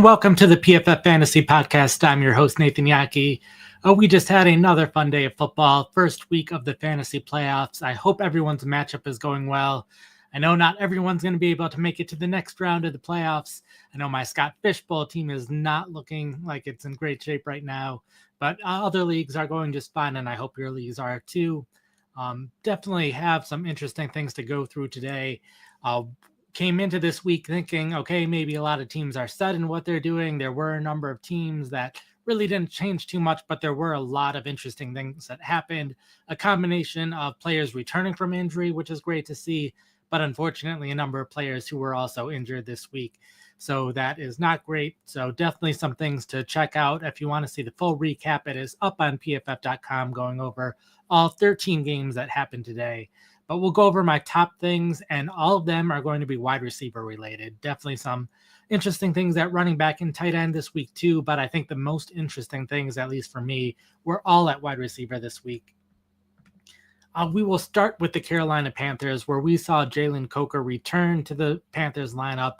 and welcome to the PFF Fantasy Podcast. I'm your host, Nathan Jahnke. We just had another fun day of football, first week of the fantasy playoffs. I hope everyone's matchup is going well. I know not everyone's going to be able to make it to the next round of the playoffs. I know my Scott Fishbowl team is not looking like it's in great shape right now, but other leagues are going just fine, and I hope your leagues are too. Definitely have some interesting things to go through today. Came into this week thinking, okay, maybe a lot of teams are set in what they're doing. There were a number of teams that really didn't change too much, but there were a lot of interesting things that happened. A combination of players returning from injury, which is great to see, but unfortunately a number of players who were also injured this week. So that is not great. So definitely some things to check out. If you want to see the full recap, it is up on pff.com going over all 13 games that happened today. But we'll go over my top things, and all of them are going to be wide receiver related. Definitely some interesting things at running back and tight end this week too, but I think the most interesting things, at least for me, were all at wide receiver this week. We will start with the Carolina Panthers, where we saw Jalen Coker return to the Panthers lineup.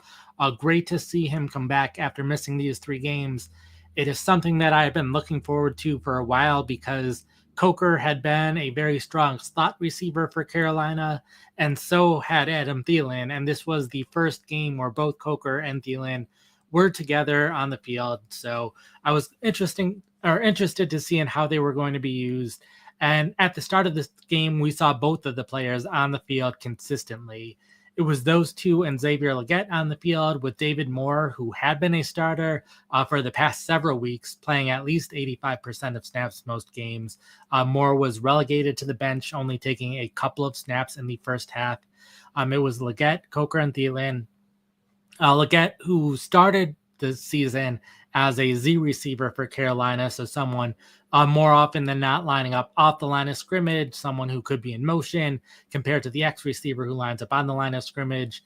Great to see him come back after missing these 3 games. It is something that I have been looking forward to for a while because Coker had been a very strong slot receiver for Carolina, and so had Adam Thielen. And this was the first game where both Coker and Thielen were together on the field. So I was interested to see in how they were going to be used. And at the start of this game, we saw both of the players on the field consistently. It was those two and Xavier Legette on the field, with David Moore, who had been a starter for the past several weeks, playing at least 85% of snaps most games. Moore was relegated to the bench, only taking a couple of snaps in the first half. It was Legette, Coker, and Thielen. Legette, who started the season as a Z receiver for Carolina, so someone more often than not lining up off the line of scrimmage, someone who could be in motion compared to the X receiver who lines up on the line of scrimmage.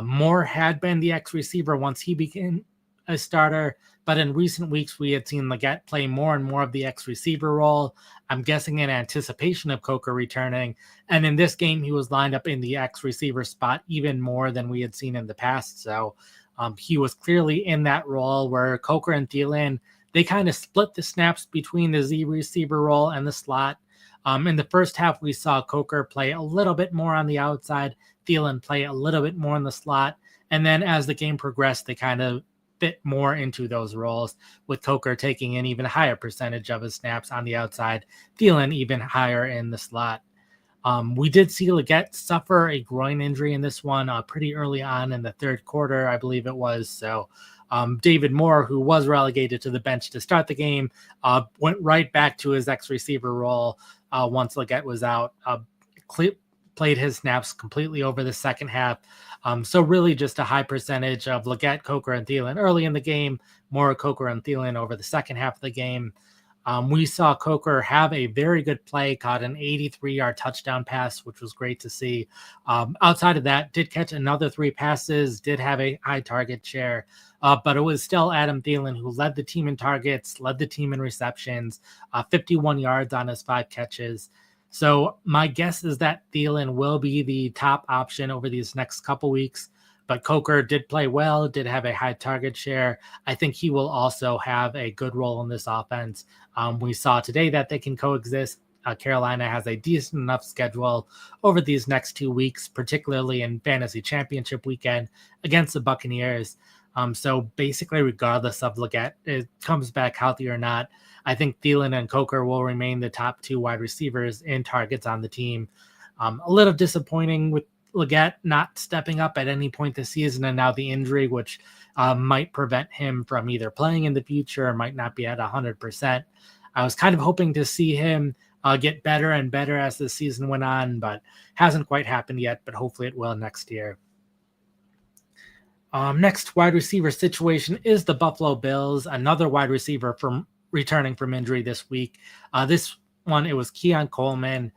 Moore had been the X receiver once he became a starter, but in recent weeks we had seen Legette play more and more of the X receiver role. I'm guessing in anticipation of Coker returning, and in this game he was lined up in the X receiver spot even more than we had seen in the past. So he was clearly in that role where Coker and Thielen, they kind of split the snaps between the Z receiver role and the slot. In the first half, we saw Coker play a little bit more on the outside, Thielen play a little bit more in the slot. And then as the game progressed, they kind of fit more into those roles, with Coker taking an even higher percentage of his snaps on the outside, Thielen even higher in the slot. We did see Legette suffer a groin injury in this one pretty early on in the third quarter, I believe it was. So David Moore, who was relegated to the bench to start the game, went right back to his X receiver role once Legette was out, played his snaps completely over the second half. So really just a high percentage of Legette, Coker, and Thielen early in the game, more Coker and Thielen over the second half of the game. We saw Coker have a very good play, caught an 83-yard touchdown pass, which was great to see. Outside of that, did catch another 3 passes, did have a high target share, but it was still Adam Thielen who led the team in targets, led the team in receptions, 51 yards on his 5 catches. So my guess is that Thielen will be the top option over these next couple weeks. But Coker did play well, did have a high target share. I think he will also have a good role in this offense. We saw today that they can coexist. Carolina has a decent enough schedule over these next 2 weeks, particularly in fantasy championship weekend against the Buccaneers. So basically, regardless of Legette, it comes back healthy or not, I think Thielen and Coker will remain the top 2 wide receivers in targets on the team. A little disappointing with Legette not stepping up at any point this season, and now the injury, which might prevent him from either playing in the future or might not be at 100%. I was kind of hoping to see him get better and better as the season went on, but hasn't quite happened yet, but hopefully it will next year. Next wide receiver situation is the Buffalo Bills, another wide receiver from returning from injury this week. This one, it was Keon Coleman.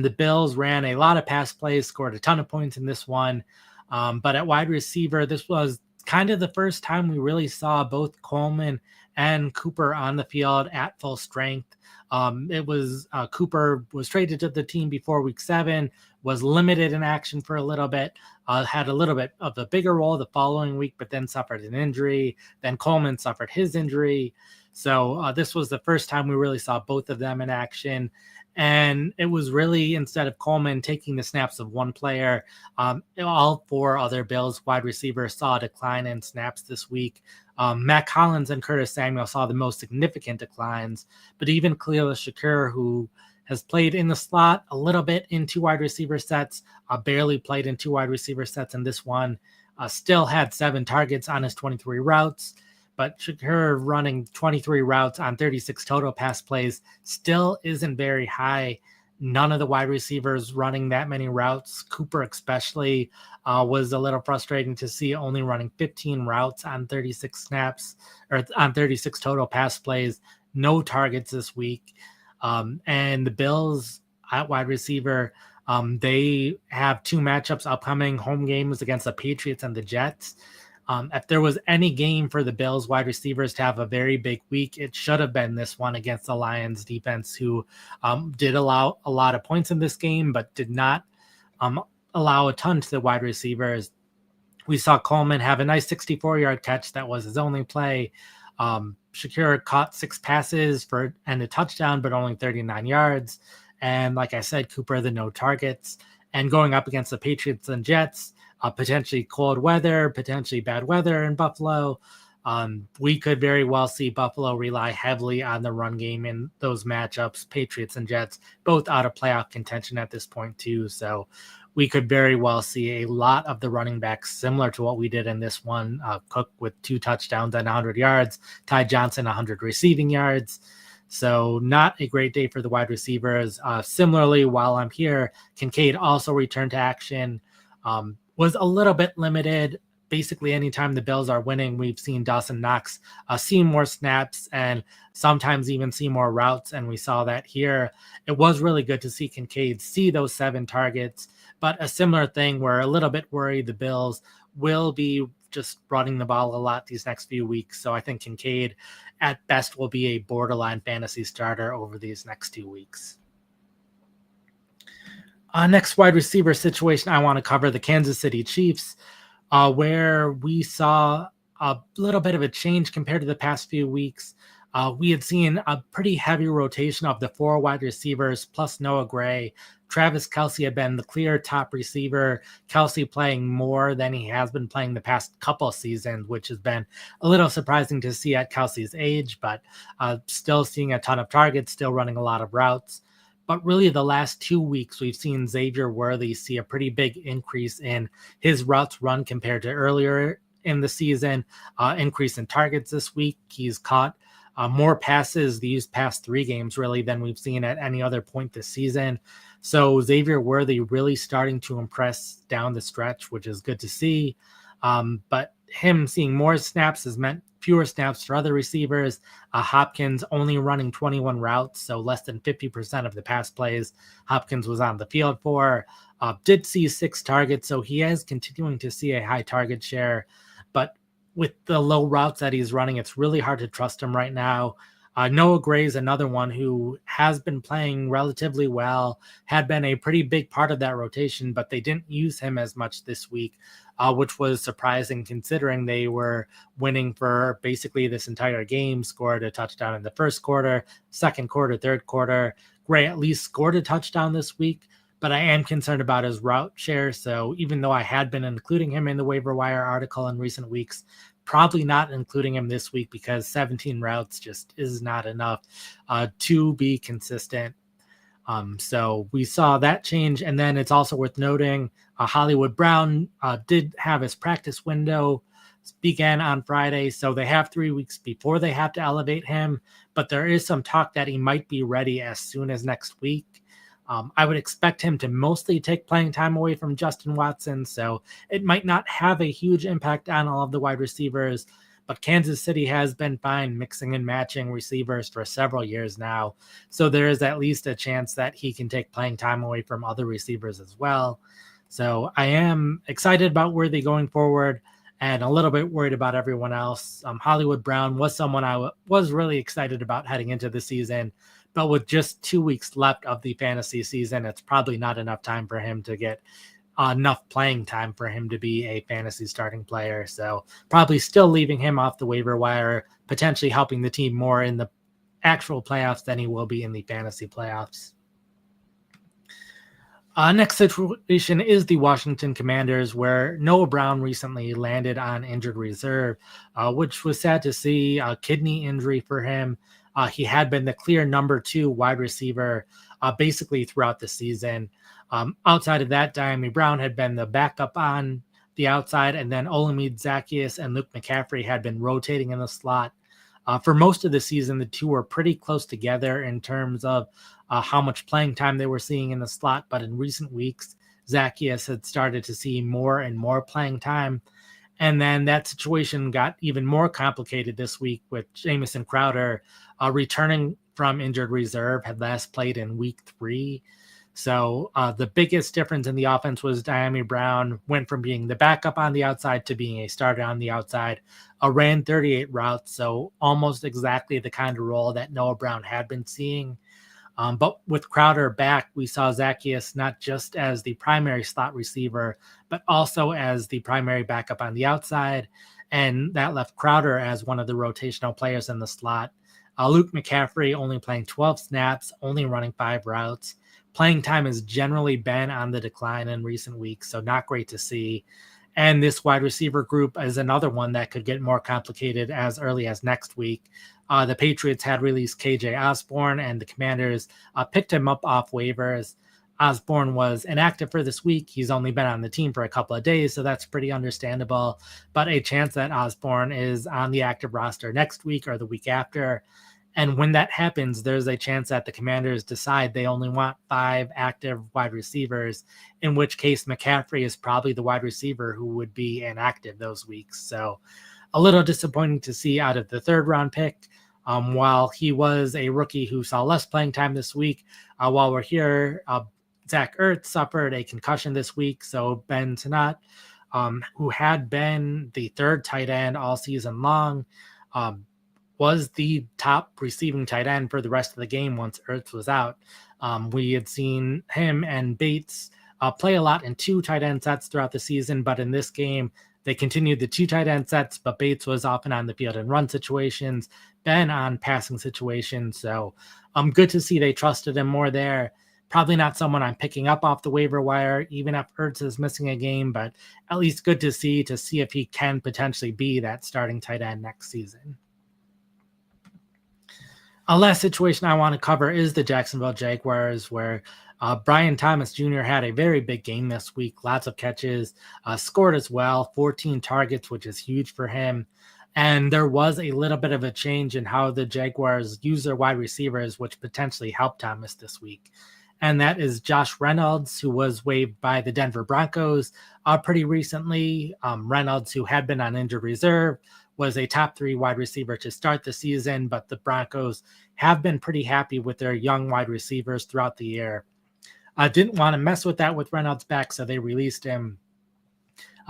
The Bills ran a lot of pass plays, scored a ton of points in this one. But at wide receiver, this was kind of the first time we really saw both Coleman and Cooper on the field at full strength. It was Cooper was traded to the team before week 7, was limited in action for a little bit, had a little bit of a bigger role the following week, but then suffered an injury. Then Coleman suffered his injury. So this was the first time we really saw both of them in action. And it was really, instead of Coleman taking the snaps of one player, all four other Bills wide receivers saw a decline in snaps this week. Matt Collins and Curtis Samuel saw the most significant declines, but even Khalil Shakir, who has played in the slot a little bit in two wide receiver sets, barely played in two wide receiver sets in this one, still had 7 targets on his 23 routes. But Shakir running 23 routes on 36 total pass plays still isn't very high. None of the wide receivers running that many routes, Cooper especially, was a little frustrating to see, only running 15 routes on 36 snaps, or on 36 total pass plays, no targets this week. And the Bills at wide receiver, they have 2 matchups upcoming, home games against the Patriots and the Jets. If there was any game for the Bills wide receivers to have a very big week, it should have been this one against the Lions defense, who did allow a lot of points in this game, but did not allow a ton to the wide receivers. We saw Coleman have a nice 64-yard catch. That was his only play. Shakir caught 6 passes and a touchdown, but only 39 yards. And like I said, Cooper, the no targets. And going up against the Patriots and Jets, potentially cold weather, potentially bad weather in Buffalo. We could very well see Buffalo rely heavily on the run game in those matchups. Patriots and Jets, both out of playoff contention at this point too. So we could very well see a lot of the running backs similar to what we did in this one. Cook with 2 touchdowns and 100 yards, Ty Johnson 100 receiving yards. So not a great day for the wide receivers. Similarly, while I'm here, Kincaid also returned to action. Was a little bit limited. Basically, anytime the Bills are winning, we've seen Dawson Knox see more snaps and sometimes even see more routes, and we saw that here. It was really good to see Kincaid see those 7 targets, but a similar thing, we're a little bit worried the Bills will be just running the ball a lot these next few weeks, so I think Kincaid at best will be a borderline fantasy starter over these next 2 weeks. Next wide receiver situation I want to cover, the Kansas City Chiefs, where we saw a little bit of a change compared to the past few weeks. We had seen a pretty heavy rotation of the 4 wide receivers plus Noah Gray. Travis Kelce had been the clear top receiver. Kelce playing more than he has been playing the past couple seasons, which has been a little surprising to see at Kelce's age, but still seeing a ton of targets, still running a lot of routes. But really the last 2 weeks, we've seen Xavier Worthy see a pretty big increase in his routes run compared to earlier in the season, increase in targets this week. He's caught more passes these past 3 games really than we've seen at any other point this season. So Xavier Worthy really starting to impress down the stretch, which is good to see. But him seeing more snaps has meant fewer snaps for other receivers. Hopkins only running 21 routes, so less than 50% of the pass plays Hopkins was on the field for. Did see 6 targets, so he is continuing to see a high target share. But with the low routes that he's running, it's really hard to trust him right now. Noah Gray is another one who has been playing relatively well, had been a pretty big part of that rotation, but they didn't use him as much this week, which was surprising considering they were winning for basically this entire game, scored a touchdown in the first quarter, second quarter, third quarter. Gray at least scored a touchdown this week, but I am concerned about his route share. So even though I had been including him in the waiver wire article in recent weeks, probably not including him this week because 17 routes just is not enough to be consistent. So we saw that change. And then it's also worth noting Hollywood Brown did have his practice window began on Friday. So they have 3 weeks before they have to elevate him. But there is some talk that he might be ready as soon as next week. I would expect him to mostly take playing time away from Justin Watson, so it might not have a huge impact on all of the wide receivers, but Kansas City has been fine mixing and matching receivers for several years now, so there is at least a chance that he can take playing time away from other receivers as well. So I am excited about Worthy going forward and a little bit worried about everyone else. Hollywood Brown was someone I was really excited about heading into the season, but with just 2 weeks left of the fantasy season, it's probably not enough time for him to get enough playing time for him to be a fantasy starting player. So probably still leaving him off the waiver wire, potentially helping the team more in the actual playoffs than he will be in the fantasy playoffs. Next situation is the Washington Commanders, where Noah Brown recently landed on injured reserve, which was sad to see. A kidney injury for him. He had been the clear number 2 wide receiver basically throughout the season. Outside of that, Diami Brown had been the backup on the outside, and then Olamide Zaccheaus and Luke McCaffrey had been rotating in the slot. For most of the season, the two were pretty close together in terms of how much playing time they were seeing in the slot. But in recent weeks, Zaccheaus had started to see more and more playing time. And then that situation got even more complicated this week with Jamison Crowder returning from injured reserve, had last played in week 3. So the biggest difference in the offense was Diami Brown went from being the backup on the outside to being a starter on the outside. Ran 38 routes, so almost exactly the kind of role that Noah Brown had been seeing. But with Crowder back, we saw Zaccheaus not just as the primary slot receiver, but also as the primary backup on the outside. And that left Crowder as one of the rotational players in the slot. Luke McCaffrey only playing 12 snaps, only running 5 routes. Playing time has generally been on the decline in recent weeks, so not great to see. And this wide receiver group is another one that could get more complicated as early as next week. The Patriots had released KJ Osborne, and the Commanders picked him up off waivers. Osborne was inactive for this week. He's only been on the team for a couple of days, so that's pretty understandable. But a chance that Osborne is on the active roster next week or the week after. And when that happens, there's a chance that the Commanders decide they only want 5 active wide receivers, in which case McCaffrey is probably the wide receiver who would be inactive those weeks. So a little disappointing to see out of the 3rd round pick. While he was a rookie who saw less playing time this week, while we're here, Zach Ertz suffered a concussion this week. So Ben Tanat, who had been the 3rd tight end all season long, was the top receiving tight end for the rest of the game once Ertz was out. We had seen him and Bates play a lot in 2 tight end sets throughout the season, but in this game, they continued the 2 tight end sets, but Bates was often on the field in run situations, Ben on passing situations. So good to see they trusted him more there. Probably not someone I'm picking up off the waiver wire, even if Ertz is missing a game, but at least good to see if he can potentially be that starting tight end next season. A last situation I want to cover is the Jacksonville Jaguars, where Brian Thomas Jr. had a very big game this week. Lots of catches, scored as well, 14 targets, which is huge for him. And there was a little bit of a change in how the Jaguars use their wide receivers, which potentially helped Thomas this week. And that is Josh Reynolds, who was waived by the Denver Broncos pretty recently. Reynolds, who had been on injured reserve, was a top 3 wide receiver to start the season, but the Broncos have been pretty happy with their young wide receivers throughout the year. Didn't want to mess with that with Reynolds back, so they released him.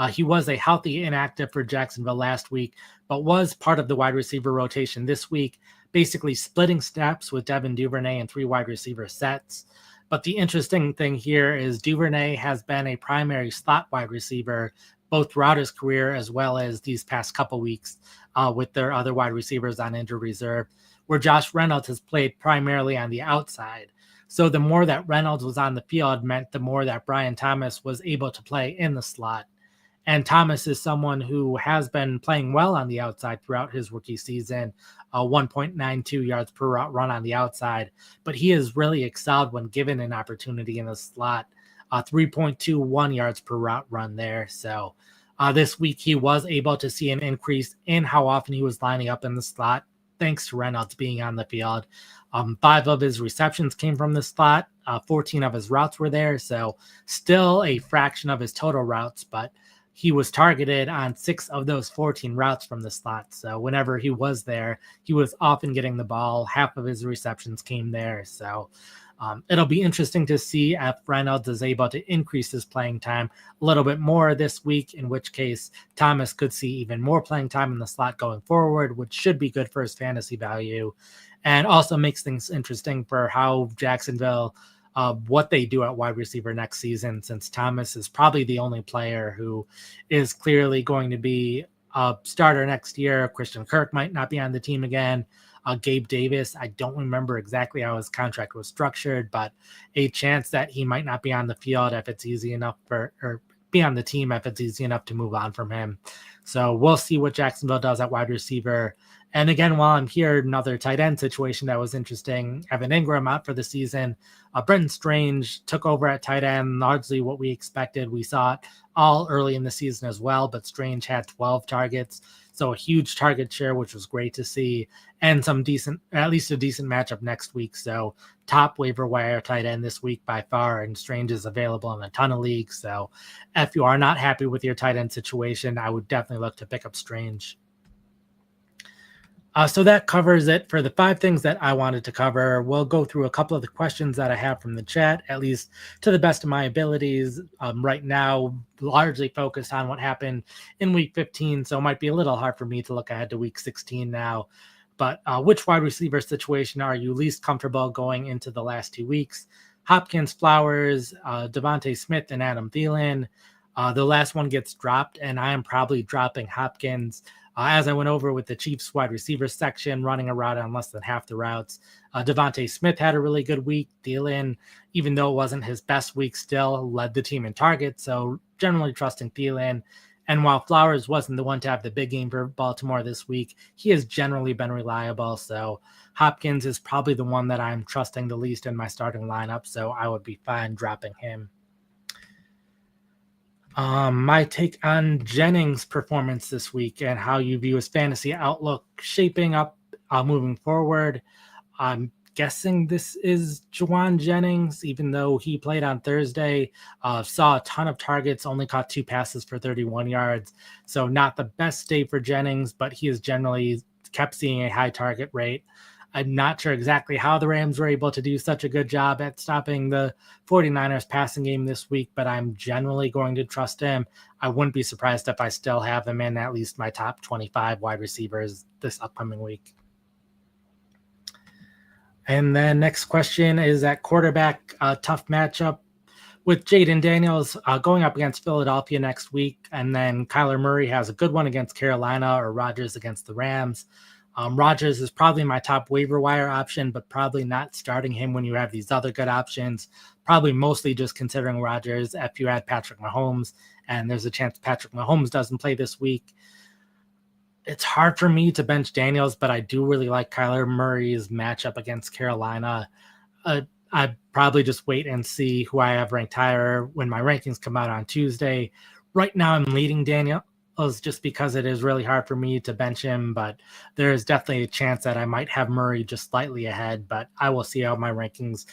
He was a healthy inactive for Jacksonville last week, but was part of the wide receiver rotation this week, basically splitting snaps with Devin Duvernay in 3 wide receiver sets. But the interesting thing here is Duvernay has been a primary slot wide receiver both throughout his career as well as these past couple weeks with their other wide receivers on injured reserve, where Josh Reynolds has played primarily on the outside. So the more that Reynolds was on the field meant the more that Brian Thomas was able to play in the slot. And Thomas is someone who has been playing well on the outside throughout his rookie season, 1.92 yards per route run on the outside. But he has really excelled when given an opportunity in the slot, 3.21 yards per route run there. So this week he was able to see an increase in how often he was lining up in the slot, thanks to Reynolds being on the field. 5 of his receptions came from the slot. 14 of his routes were there. So still a fraction of his total routes, but he was targeted on 6 of those 14 routes from the slot. So whenever he was there, he was often getting the ball. Half of his receptions came there. So it'll be interesting to see if Reynolds is able to increase his playing time a little bit more this week, in which case Thomas could see even more playing time in the slot going forward, which should be good for his fantasy value, and also makes things interesting for how Jacksonville what they do at wide receiver next season, since Thomas is probably the only player who is clearly going to be a starter next year. Christian Kirk might not be on the team again. Gabe Davis, I don't remember exactly how his contract was structured, but a chance that he might not be on the field if it's easy enough or be on the team if it's easy enough to move on from him. So we'll see what Jacksonville does at wide receiver. And again, while I'm here, another tight end situation that was interesting. Evan Ingram out for the season. Brenton Strange took over at tight end, largely what we expected. We saw it all early in the season as well, but Strange had 12 targets. So a huge target share, which was great to see, and some decent, at least a decent matchup next week. So top waiver wire tight end this week by far, and Strange is available in a ton of leagues. So if you are not happy with your tight end situation, I would definitely look to pick up Strange. So that covers it for the 5 things that I wanted to cover. We'll go through a couple of the questions that I have from the chat, at least to the best of my abilities. Right now, largely focused on what happened in week 15, so it might be a little hard for me to look ahead to week 16 now. But which wide receiver situation are you least comfortable going into the last 2 weeks? Hopkins, Flowers, Devontae Smith, and Adam Thielen. The last one gets dropped, and I am probably dropping Hopkins. As I went over with the Chiefs wide receiver section, running a route on less than half the routes. Devontae Smith had a really good week. Thielen, even though it wasn't his best week, still led the team in targets. So generally trusting Thielen. And while Flowers wasn't the one to have the big game for Baltimore this week, he has generally been reliable. So Hopkins is probably the one that I'm trusting the least in my starting lineup. So I would be fine dropping him. My take on Jennings' performance this week and how you view his fantasy outlook shaping up moving forward. I'm guessing this is Juwan Jennings, even though he played on Thursday, saw a ton of targets, only caught 2 passes for 31 yards. So not the best day for Jennings, but he has generally kept seeing a high target rate. I'm not sure exactly how the Rams were able to do such a good job at stopping the 49ers passing game this week, but I'm generally going to trust him. I wouldn't be surprised if I still have him in at least my top 25 wide receivers this upcoming week. And then next question is at quarterback, a tough matchup with Jaden Daniels going up against Philadelphia next week. And then Kyler Murray has a good one against Carolina, or Rodgers against the Rams. Rodgers is probably my top waiver wire option, but probably not starting him when you have these other good options. Probably mostly just considering Rodgers if you add Patrick Mahomes, and there's a chance Patrick Mahomes doesn't play this week. It's hard for me to bench Daniels, but I do really like Kyler Murray's matchup against Carolina. I'd probably just wait and see who I have ranked higher when my rankings come out on Tuesday. Right now, I'm leading Daniels just because it is really hard for me to bench him, but there is definitely a chance that I might have Murray just slightly ahead, but I will see how my rankings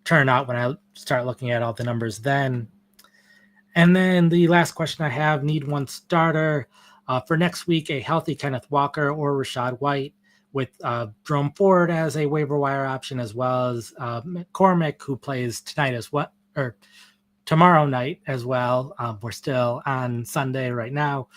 turn out when I start looking at all the numbers then. And then the last question I have, need one starter for next week, a healthy Kenneth Walker or Rachaad White, with Jerome Ford as a waiver wire option, as well as McCormick, who plays tonight as well, or tomorrow night as well. We're still on Sunday right now.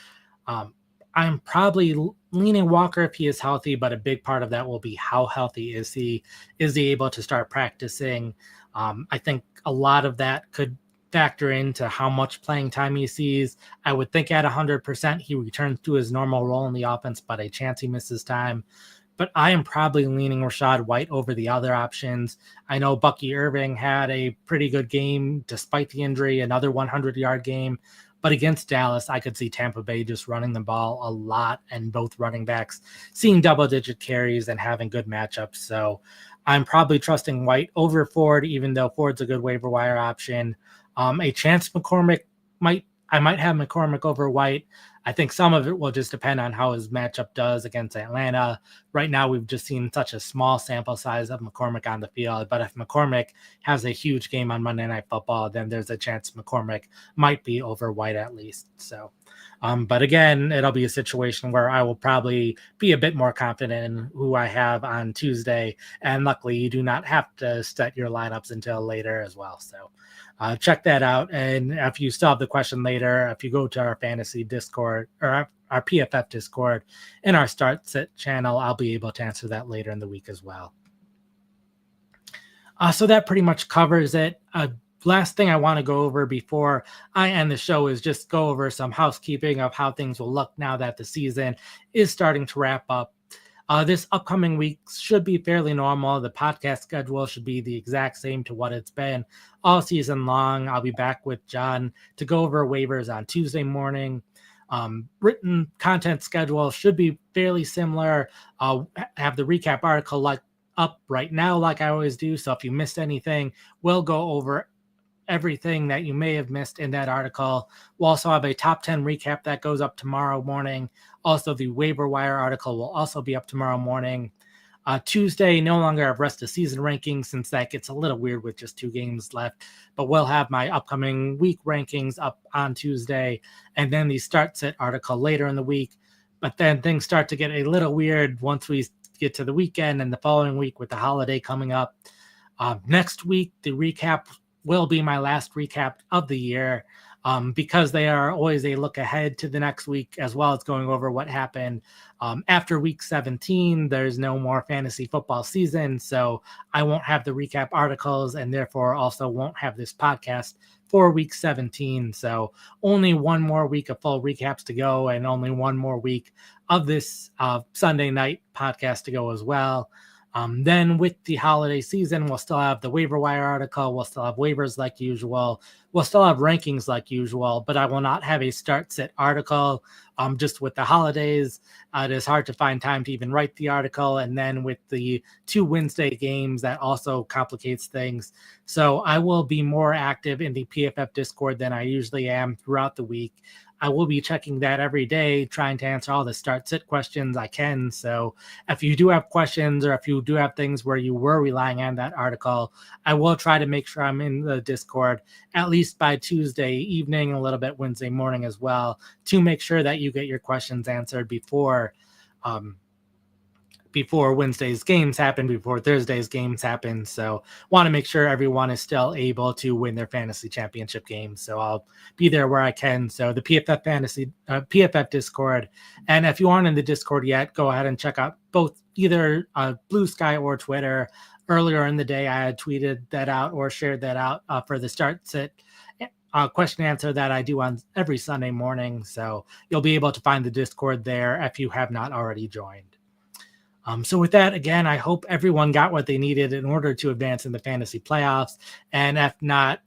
I'm probably leaning Walker if he is healthy, but a big part of that will be how healthy is he? Is he able to start practicing? I think a lot of that could factor into how much playing time he sees. I would think at 100% he returns to his normal role in the offense, but a chance he misses time. But I am probably leaning Rachaad White over the other options. I know Bucky Irving had a pretty good game despite the injury, another 100-yard game. But against Dallas, I could see Tampa Bay just running the ball a lot, and both running backs seeing double-digit carries and having good matchups. So I'm probably trusting White over Ford, even though Ford's a good waiver wire option. A chance I might have McCormick over White. I think some of it will just depend on how his matchup does against Atlanta. Right now, we've just seen such a small sample size of McCormick on the field. But if McCormick has a huge game on Monday Night Football, then there's a chance McCormick might be over White at least. So, but again, it'll be a situation where I will probably be a bit more confident in who I have on Tuesday. And luckily, you do not have to set your lineups until later as well. So check that out. And if you still have the question later, if you go to our fantasy Discord or our PFF Discord in our Start Sit channel, I'll be able to answer that later in the week as well. So that pretty much covers it. Last thing I want to go over before I end the show is just go over some housekeeping of how things will look now that the season is starting to wrap up. This upcoming week should be fairly normal. The podcast schedule should be the exact same to what it's been all season long. I'll be back with John to go over waivers on Tuesday morning. Written content schedule should be fairly similar. I'll have the recap article up right now, like I always do. So if you missed anything, we'll go over everything that you may have missed in that article. We'll also have a top 10 recap that goes up tomorrow morning. Also, the waiver wire article will also be up tomorrow morning. Tuesday, no longer have rest of season rankings since that gets a little weird with just 2 games left. But we'll have my upcoming week rankings up on Tuesday, and then the start sit article later in the week. But then things start to get a little weird once we get to the weekend and the following week with the holiday coming up. Next week, the recap will be my last recap of the year, because they are always a look ahead to the next week, as well as going over what happened after week 17. There's no more fantasy football season, so I won't have the recap articles and therefore also won't have this podcast for week 17. So only one more week of full recaps to go, and only one more week of this Sunday night podcast to go as well. Then with the holiday season, we'll still have the waiver wire article. We'll still have waivers like usual. We'll still have rankings like usual, but I will not have a start sit article. Just with the holidays, it is hard to find time to even write the article. And then with the 2 Wednesday games, that also complicates things. So I will be more active in the PFF Discord than I usually am throughout the week. I will be checking that every day, trying to answer all the start sit questions I can. So if you do have questions, or if you do have things where you were relying on that article, I will try to make sure I'm in the Discord at least by Tuesday evening, a little bit Wednesday morning as well, to make sure that you get your questions answered before Wednesday's games happen, before Thursday's games happen. So want to make sure everyone is still able to win their fantasy championship games. So I'll be there where I can. So the PFF Discord. And if you aren't in the Discord yet, go ahead and check out both either Blue Sky or Twitter. Earlier in the day, I had tweeted that out or shared that out for the start sit question answer that I do on every Sunday morning. So you'll be able to find the Discord there if you have not already joined. So with that, again, I hope everyone got what they needed in order to advance in the fantasy playoffs. And if not,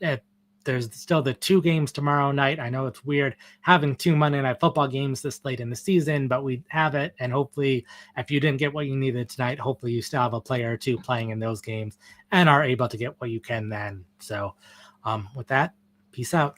there's still the 2 games tomorrow night. I know it's weird having 2 Monday Night Football games this late in the season, but we have it. And hopefully, if you didn't get what you needed tonight, hopefully you still have a player or 2 playing in those games and are able to get what you can then. So with that, peace out.